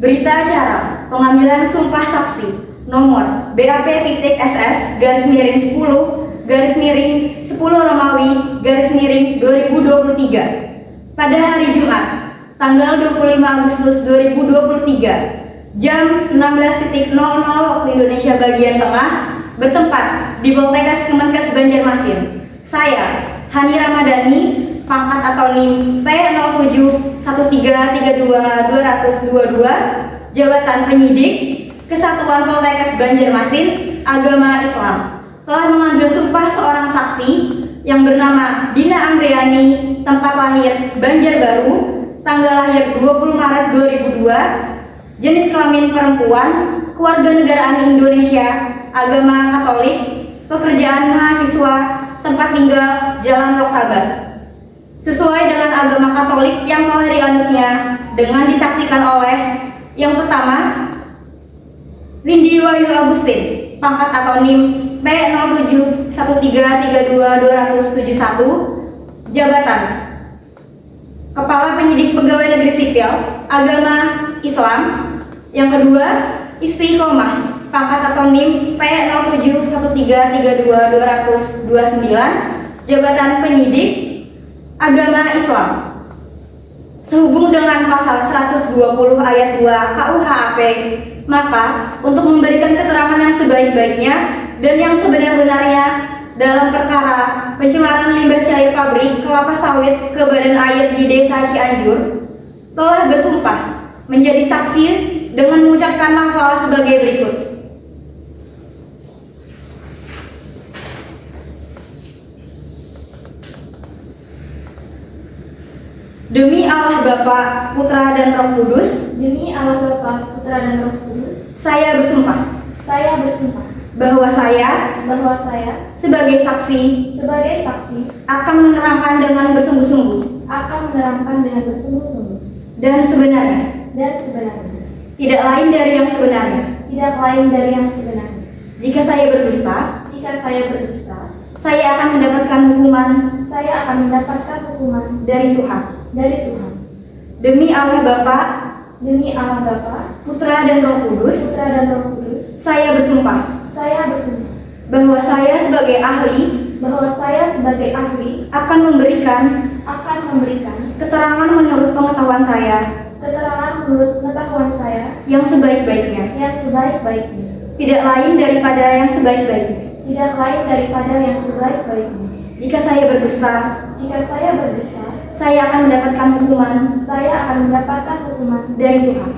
Berita acara pengambilan sumpah saksi nomor BAP.SS /10 Romawi /2023 pada hari Jumat tanggal 25 Agustus 2023 jam 16.00 waktu Indonesia bagian tengah bertempat di Poltekkes Kemenkes Banjarmasin. Saya Hani Ramadhani, pangkat atau NIM P0713322222, jabatan penyidik Kesatuan Poltekkes Banjarmasin, agama Islam, telah mengambil sumpah seorang saksi yang bernama Dina Amriani, tempat lahir Banjarbaru, tanggal lahir 20 Maret 2002, jenis kelamin perempuan, kewarganegaraan Indonesia, agama Katolik, pekerjaan mahasiswa, tempat tinggal Jalan Loktabar. Sesuai dengan agama Katolik yang telah dianutnya dengan disaksikan oleh yang pertama, Rindi Wahyu Agustin, pangkat atau NIM P0713322271, jabatan Kepala Penyidik Pegawai Negeri Sipil, agama Islam. Yang kedua, Istiqomah, pangkat atau NIM P0713322229, jabatan penyidik agama Islam. Sehubung dengan pasal 120 ayat 2 KUHP, maka untuk memberikan keterangan yang sebaik-baiknya dan yang sebenar-benarnya dalam perkara pencemaran limbah cair pabrik kelapa sawit ke badan air di Desa Cianjur, telah bersumpah menjadi saksi dengan mengucapkan lafal sebagai berikut. Demi Allah Bapa, Putra dan Roh Kudus. Demi Allah Bapa, Putra dan Roh Kudus. Saya bersumpah bahwa saya sebagai saksi akan menerangkan dengan bersungguh-sungguh dan sebenarnya tidak lain dari yang sebenarnya. Jika saya berdusta, saya akan mendapatkan hukuman dari Tuhan. Demi Allah Bapa, Putra dan Roh Kudus. Saya bersumpah bahwa saya sebagai ahli akan memberikan keterangan menurut pengetahuan saya yang sebaik-baiknya, tidak lain daripada yang sebaik-baiknya. Jika saya berdusta, saya akan mendapatkan hukuman dari Tuhan.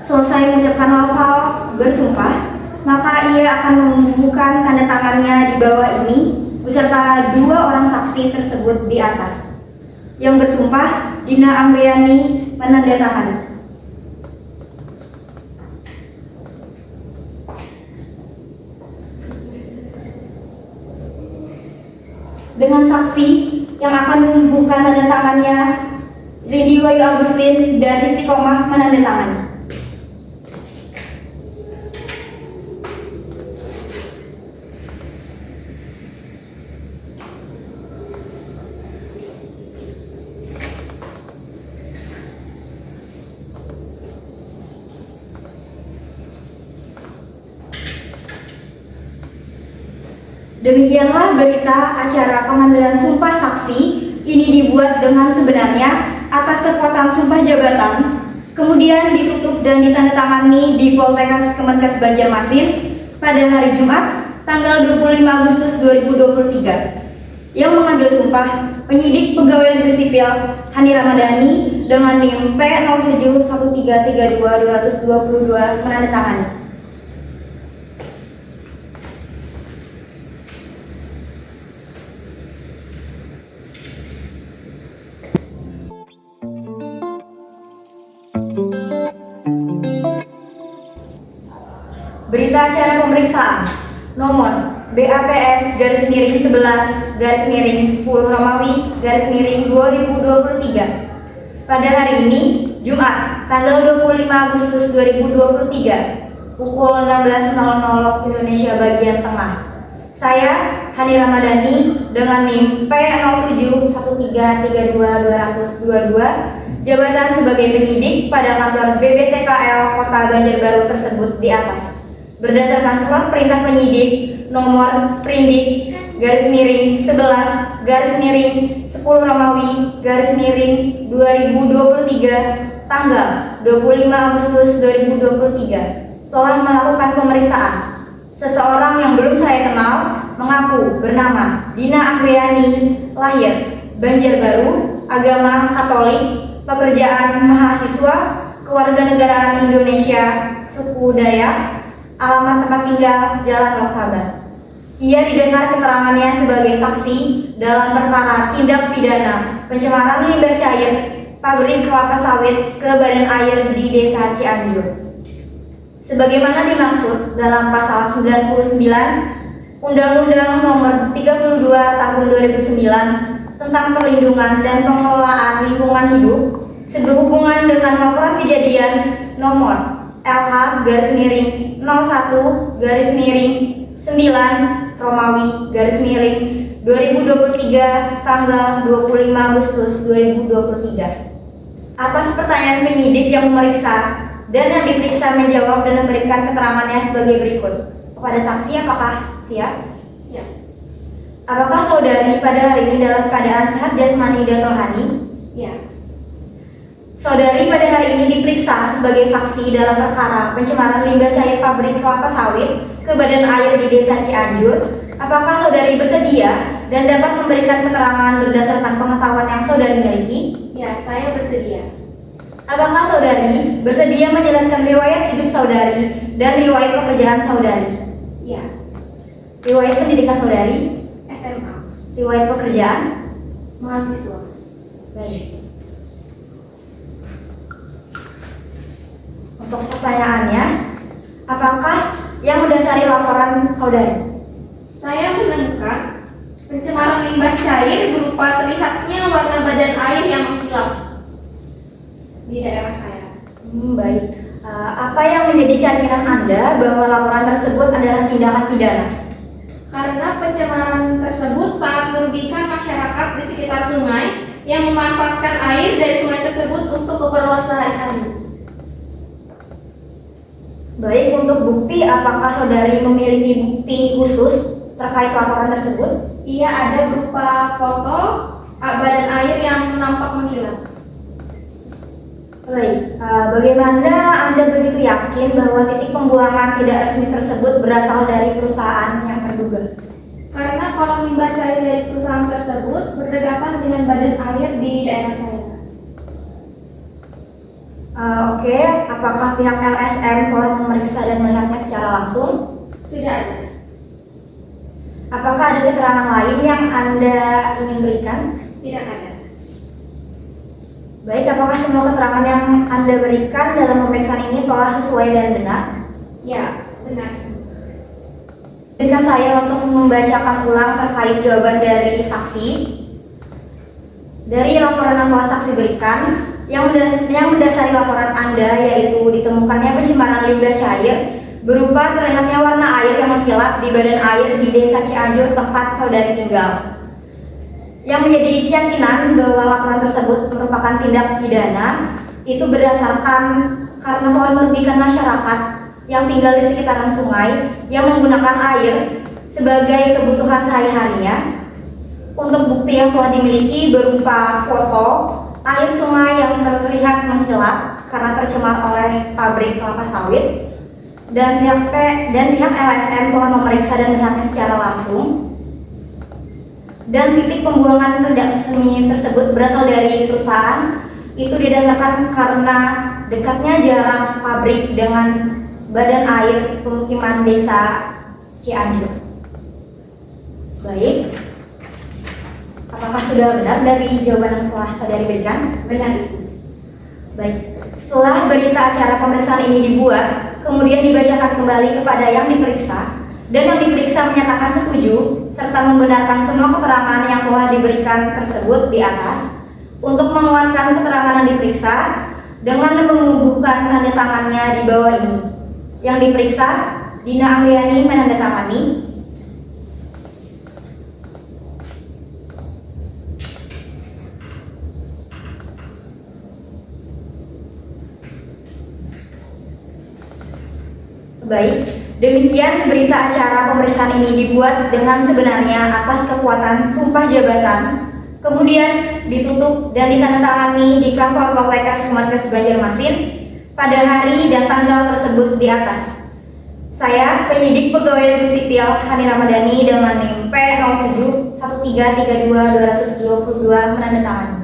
Selesai mengucapkan lafal bersumpah, maka ia akan membubuhkan tanda tangannya di bawah ini beserta dua orang saksi tersebut di atas. Yang bersumpah, Dina Amriani, menandatangani. Dengan saksi yang akan membubuhkan tanda tangannya, Rindi Wahyu Agustin dan Istiqomah menandatangani. Demikianlah berita acara pengambilan sumpah saksi. Ini dibuat dengan sebenarnya atas kekuatan sumpah jabatan, kemudian ditutup dan ditandatangani di Poltekkes Kemenkes Banjarmasin pada hari Jumat tanggal 25 Agustus 2023. Yang mengambil sumpah penyidik Pegawai Negeri Sipil Hani Ramadhani dengan NIM P0713322222 menandatangani. Berita acara pemeriksaan nomor BAPS/11/10 Romawi /2023 pada hari ini Jumat tanggal 25 Agustus 2023 pukul 16.00 waktu Indonesia bagian tengah. Saya Hani Ramadhani dengan NIM P0713322222 jabatan sebagai penyidik pada kantor BBTKL Kota Banjarbaru tersebut di atas. Berdasarkan surat perintah penyidik nomor Sprindik garis miring 11 garis miring 10 Romawi garis miring 2023 tanggal 25 Agustus 2023 telah melakukan pemeriksaan. Seseorang yang belum saya kenal mengaku bernama Dina Anggreni, lahir Banjarbaru, agama Katolik, pekerjaan mahasiswa, kewarganegaraan Indonesia, suku Dayak, alamat tempat tinggal Jalan Loktaban. Ia didengar keterangannya sebagai saksi dalam perkara tindak pidana pencemaran limbah cair pabrik kelapa sawit ke badan air di Desa Cianjur. Sebagaimana dimaksud dalam pasal 99 Undang-Undang Nomor 32 Tahun 2009 tentang perlindungan dan pengelolaan lingkungan hidup, sehubungan dengan laporan kejadian nomor LH-01-9 Romawi _2023 tanggal 25 Agustus 2023. Atas pertanyaan penyidik yang memeriksa dan yang diperiksa menjawab dan memberikan keterangannya sebagai berikut. Kepada saksi, apakah siap? Siap. Apakah saudari pada hari ini dalam keadaan sehat jasmani dan rohani? Ya. Saudari pada hari ini diperiksa sebagai saksi dalam perkara pencemaran limbah cair pabrik kelapa sawit ke badan air di Desa Cianjur. Apakah saudari bersedia dan dapat memberikan keterangan berdasarkan pengetahuan yang saudari miliki? Ya, saya bersedia. Apakah saudari bersedia menjelaskan riwayat hidup saudari dan riwayat pekerjaan saudari? Ya. Riwayat pendidikan saudari? SMA. Riwayat pekerjaan? Mahasiswa. Baik. Untuk pertanyaannya, apakah yang mendasari laporan saudari? Saya menemukan pencemaran limbah cair berupa terlihatnya warna badan air yang mengkilap di daerah saya. Baik. Apa yang menjadi keyakinan Anda bahwa laporan tersebut adalah tindakan pidana? Karena pencemaran tersebut sangat merugikan masyarakat di sekitar sungai yang memanfaatkan air dari sungai tersebut untuk keperluan sehari-hari. Baik, untuk bukti, apakah saudari memiliki bukti khusus terkait laporan tersebut? Ia ada berupa foto badan air yang nampak mengkilap. Baik, bagaimana Anda begitu yakin bahwa titik pembuangan tidak resmi tersebut berasal dari perusahaan yang terduga? Karena kolom limbah cair dari perusahaan tersebut berdekatan dengan badan air di daerah saya. Oke, apakah pihak LSM telah memeriksa dan melihatnya secara langsung? Sudah ada. Apakah ada keterangan lain yang Anda ingin berikan? Tidak ada. Baik, apakah semua keterangan yang Anda berikan dalam pemeriksaan ini telah sesuai dan benar? Ya, benar. Izinkan saya untuk membacakan ulang terkait jawaban dari saksi. Dari laporan yang telah saksi berikan, yang mendasari laporan Anda yaitu ditemukannya pencemaran limbah cair berupa terlihatnya warna air yang mengkilap di badan air di Desa Cianjur tempat saudari tinggal. Yang menjadi keyakinan bahwa laporan tersebut merupakan tindak pidana itu berdasarkan karena telah merugikan masyarakat yang tinggal di sekitaran sungai yang menggunakan air sebagai kebutuhan sehari-harinya. Untuk bukti yang telah dimiliki berupa foto air sungai yang terlihat mengkilap karena tercemar oleh pabrik kelapa sawit, dan pihak LSM telah memeriksa dan melihatnya secara langsung. Dan titik pembuangan tidak resmi tersebut berasal dari perusahaan itu didasarkan karena dekatnya jarak pabrik dengan badan air pemukiman Desa Cianjur. Baik, apakah sudah benar dari jawaban yang telah saudari berikan? Benar. Baik, setelah berita acara pemeriksaan ini dibuat, kemudian dibacakan kembali kepada yang diperiksa, dan yang diperiksa menyatakan setuju serta membenarkan semua keterangan yang telah diberikan tersebut di atas. Untuk menguatkan keterangan yang diperiksa dengan mengubuhkan tanda tangannya di bawah ini. Yang diperiksa Dina Anggreni menandatangani. Baik, demikian berita acara pemeriksaan ini dibuat dengan sebenarnya atas kekuatan sumpah jabatan, kemudian ditutup dan ditandatangani di kantor Poltekkes Kemenkes Banjarmasin pada hari dan tanggal tersebut di atas. Saya, penyidik pegawai negeri sipil Hani Ramadhani dengan NIM P07 1332 222 menandatangani.